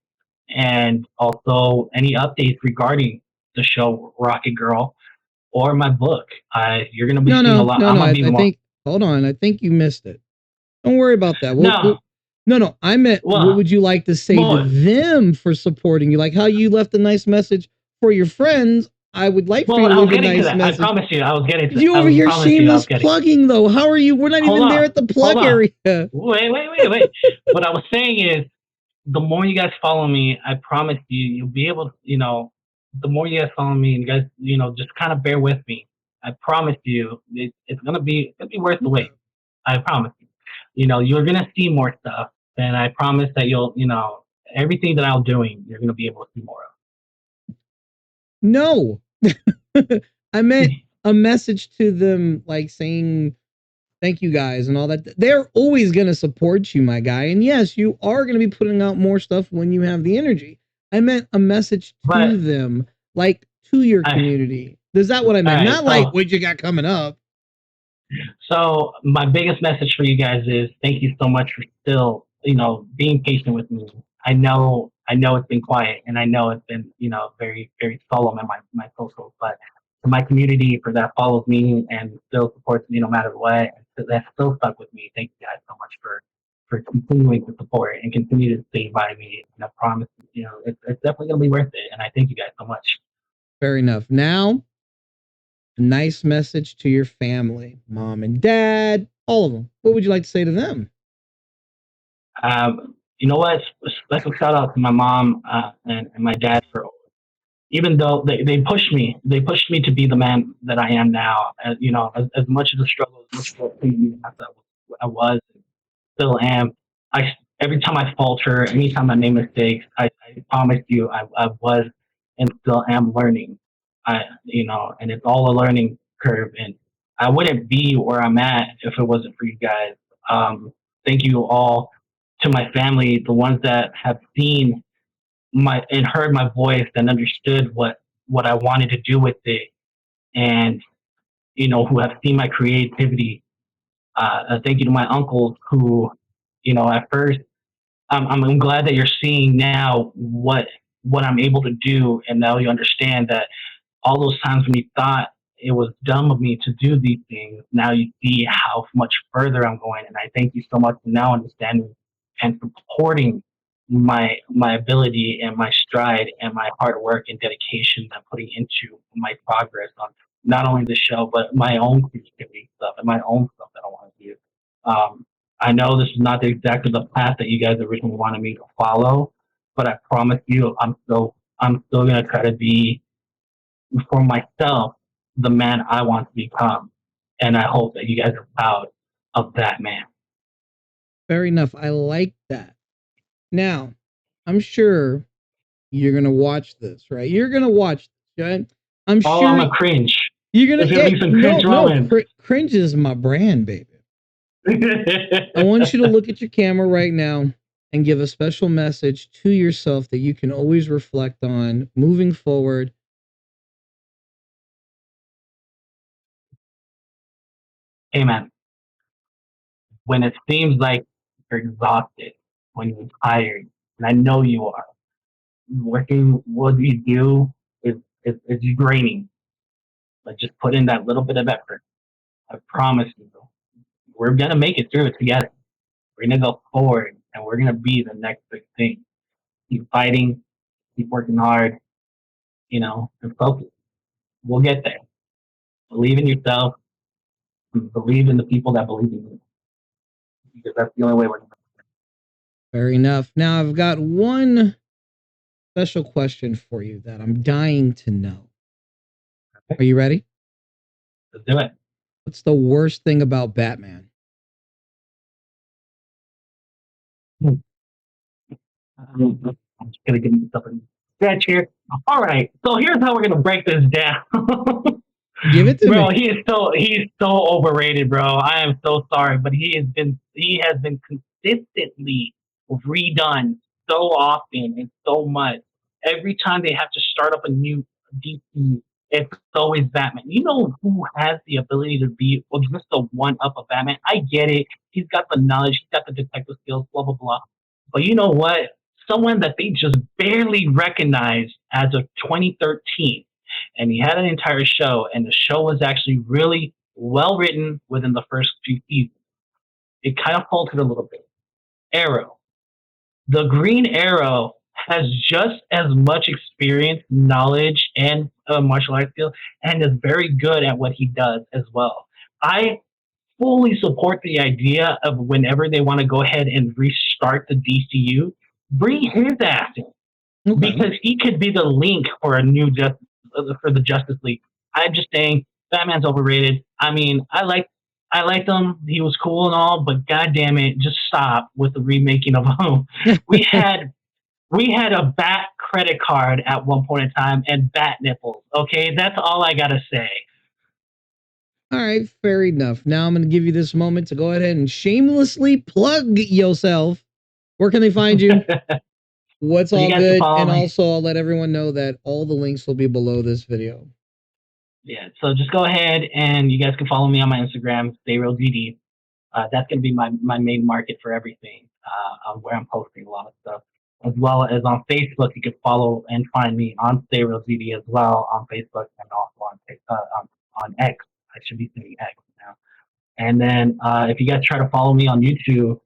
and also any updates regarding the show Rocket Girl or my book. You're going to be seeing a lot. No. I think. Hold on. I think you missed it. Don't worry about that. No. I meant, what would you like to say to them for supporting you? Like how you left a nice message for your friends. I would like for you to leave a nice message. I promise you, I was getting to that. You over here shameless plugging though. How are you? We're not even there at the plug area. Wait. What I was saying is, the more you guys follow me, I promise you'll be able to, the more you guys follow me and you guys, just kind of bear with me. I promise you, it's gonna be worth the Okay. wait. I promise you. You know, you're gonna see more stuff, and I promise that you'll, you know, everything that I'm doing, you're gonna be able to see more No. I of. meant a message to them, like saying thank you guys and all that. They're always going to support you, my guy. And yes, you are going to be putting out more stuff when you have the energy. I meant a message to But them, like to your I, community. Is that what I all meant? right, Not like what you got coming up. so my biggest message for you guys is thank you so much for still, you know, being patient with me. I know it's been quiet, and I know it's been, you know, very, very solemn in my socials, but for my community, for that follows me and still supports me no matter what, that still stuck with me. Thank you guys so much for continuing to support and continue to stay by me. And I promise, you know, it's definitely gonna be worth it. And I thank you guys so much. Fair enough. Now, a nice message to your family, mom and dad, all of them. What would you like to say to them? You know what? Special shout out to my mom and my dad for, even though they pushed me to be the man that I am now. You know, as much of the struggle, as much of the pain as I was, still am. I every time I falter, anytime I make mistakes, I promise you, I was and still am learning. You know, and it's all a learning curve, and I wouldn't be where I'm at if it wasn't for you guys. Thank you all to my family, the ones that have seen my and heard my voice and understood what I wanted to do with it, and you know, who have seen my creativity. Thank you to my uncles who, you know, at first, I'm glad that you're seeing now what I'm able to do, and now you understand that all those times when you thought it was dumb of me to do these things, now you see how much further I'm going. And I thank you so much for now understanding and supporting my ability and my stride and my hard work and dedication that I'm putting into my progress on not only the show but my own creativity stuff and my own stuff that I want to do. I know this is not exactly the path that you guys originally wanted me to follow, but I promise you, I'm still gonna try to be for myself the man I want to become. And I hope that you guys are proud of that man. Fair enough. I like that. Now, I'm sure you're gonna watch this, right? You're gonna watch this, right? I'm Oh, I'm sure a cringe. you're gonna. There's gonna Hey, be some no, cringe no, moments. cringe is my brand, baby. I want you to look at your camera right now and give a special message to yourself that you can always reflect on moving forward. Hey man, when it seems like you're exhausted, when you're tired, and I know you are, working what you do is draining. But just put in that little bit of effort. I promise you, we're gonna make it through it together. We're gonna go forward, and we're gonna be the next big thing. Keep fighting, keep working hard, you know, and focus. We'll get there. Believe in yourself. Believe in the people that believe in you, because that's the only way we're going to. Fair enough. Now I've got one special question for you that I'm dying to know. Are you ready? Let's do it. What's the worst thing about Batman? I'm just gonna give myself a stretch here. All right, so here's how we're gonna break this down. Give it to Bro, me. he's so overrated, bro. I am so sorry, but he has been consistently redone so often and so much. Every time they have to start up a new DC, it's always Batman. You know who has the ability to be, well, just the one up of Batman? I get it. He's got the knowledge, he's got the detective skills, blah blah blah. But you know what? Someone that they just barely recognized as of 2013, and he had an entire show, and the show was actually really well written within the first few seasons. It kind of faltered a little bit. Arrow. The Green Arrow has just as much experience, knowledge, and martial arts skill, and is very good at what he does as well. I fully support the idea of whenever they want to go ahead and restart the DCU, bring his ass in, Okay. because he could be the link for a new justice for the Justice League. I'm just saying Batman's overrated. I mean, I liked him. He was cool and all, but god damn it, just stop with the remaking of him. We had we had a bat credit card at one point in time and bat nipples. Okay, that's all I gotta say. All right, fair enough. Now I'm going to give you this moment to go ahead and shamelessly plug yourself. Where can they find you? What's So you all guys can good? follow And me. also, I'll let everyone know that all the links will be below this video. Yeah, so just go ahead and you guys can follow me on my Instagram, StayRealGD. That's going to be my main market for everything, on where I'm posting a lot of stuff. As well as on Facebook, you can follow and find me on StayRealGD as well on Facebook and also on X. I should be saying X now. And then if you guys try to follow me on YouTube,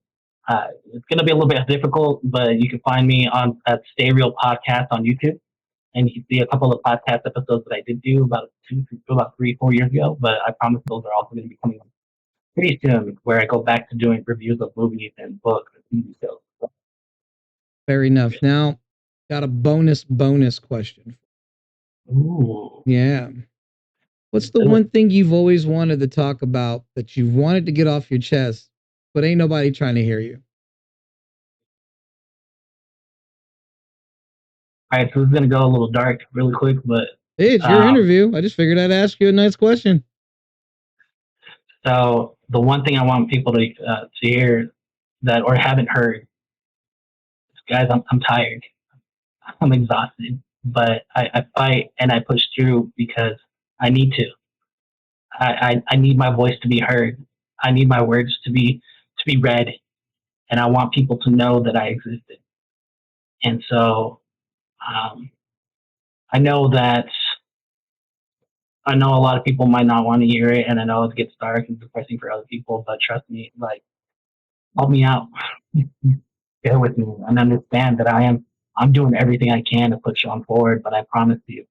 it's going to be a little bit difficult, but you can find me on at Stay Real Podcast on YouTube, and you can see a couple of podcast episodes that I did do about 3, 4 years ago. But I promise those are also going to be coming pretty soon, where I go back to doing reviews of movies and books and TV shows. Fair enough. Now, got a bonus question. Ooh, Yeah. What's the do it. one thing you've always wanted to talk about that you've wanted to get off your chest, but ain't nobody trying to hear you? All right, so this is gonna go a little dark really quick, but Hey, it's your um, interview. I just figured I'd ask you a nice question. so the one thing I want people to hear that or haven't heard, guys, I'm tired. I'm exhausted, but I fight and I push through because I need to. I need my voice to be heard. I need my words to be read, and I want people to know that I existed. And so um, I know that I know a lot of people might not want to hear it, and I know it gets dark and depressing for other people. But trust me, like, help me out, bear with me, and understand that I'm doing everything I can to push on forward. But I promise you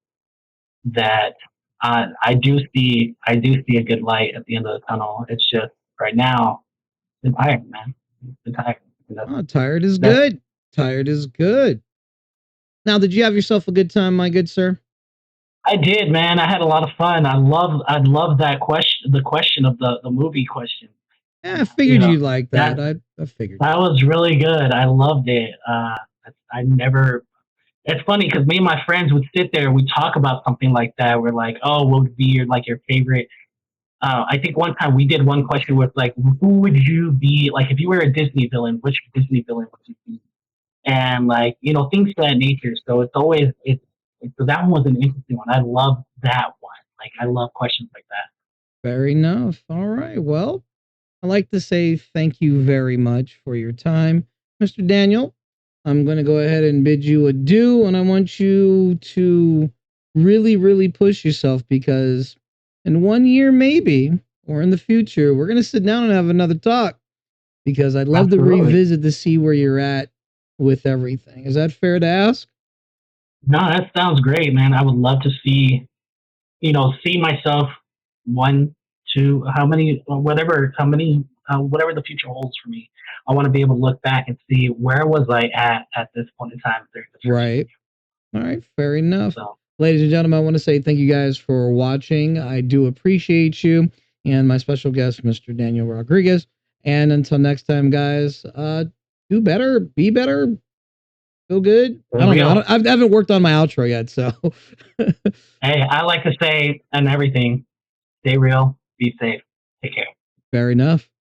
that I do see a good light at the end of the tunnel. It's just right now, I'm tired, man. I'm tired. Oh, tired is That's good. Tired is good. Now, did you have yourself a good time, my good sir? I did, man. I had a lot of fun. I love that question, the question of the movie question. Yeah, I You figured know you'd like that that. I figured. that was really good. I loved it. I never. It's funny because me and my friends would sit there and we talk about something like that. We're like, oh, what would be your favorite? I think one time we did one question with like, who would you be like if you were a Disney villain? Which Disney villain would you be? And like things of that nature. So it's always so that one was an interesting one. I love that one. Like I love questions like that. Fair enough. All right. Well, I'd like to say thank you very much for your time, Mr. Daniel. I'm going to go ahead and bid you adieu, and I want you to really, really push yourself because in 1 year, maybe, or in the future, we're going to sit down and have another talk because I'd love to Absolutely. revisit to see where you're at with everything. Is that fair to ask? No, that sounds great, man. I would love to see myself one, two, how many, whatever the future holds for me. I want to be able to look back and see where was I at this point in time during the journey. Right. All right, fair enough. So, Ladies and gentlemen, I want to say thank you guys for watching. I do appreciate you and my special guest, Mr. Daniel Rodriguez. And until next time, guys, do better, be better, feel good. I for don't know. real. I haven't worked on my outro yet, so Hey, I like to say and everything, stay real, be safe, take care. fair enough.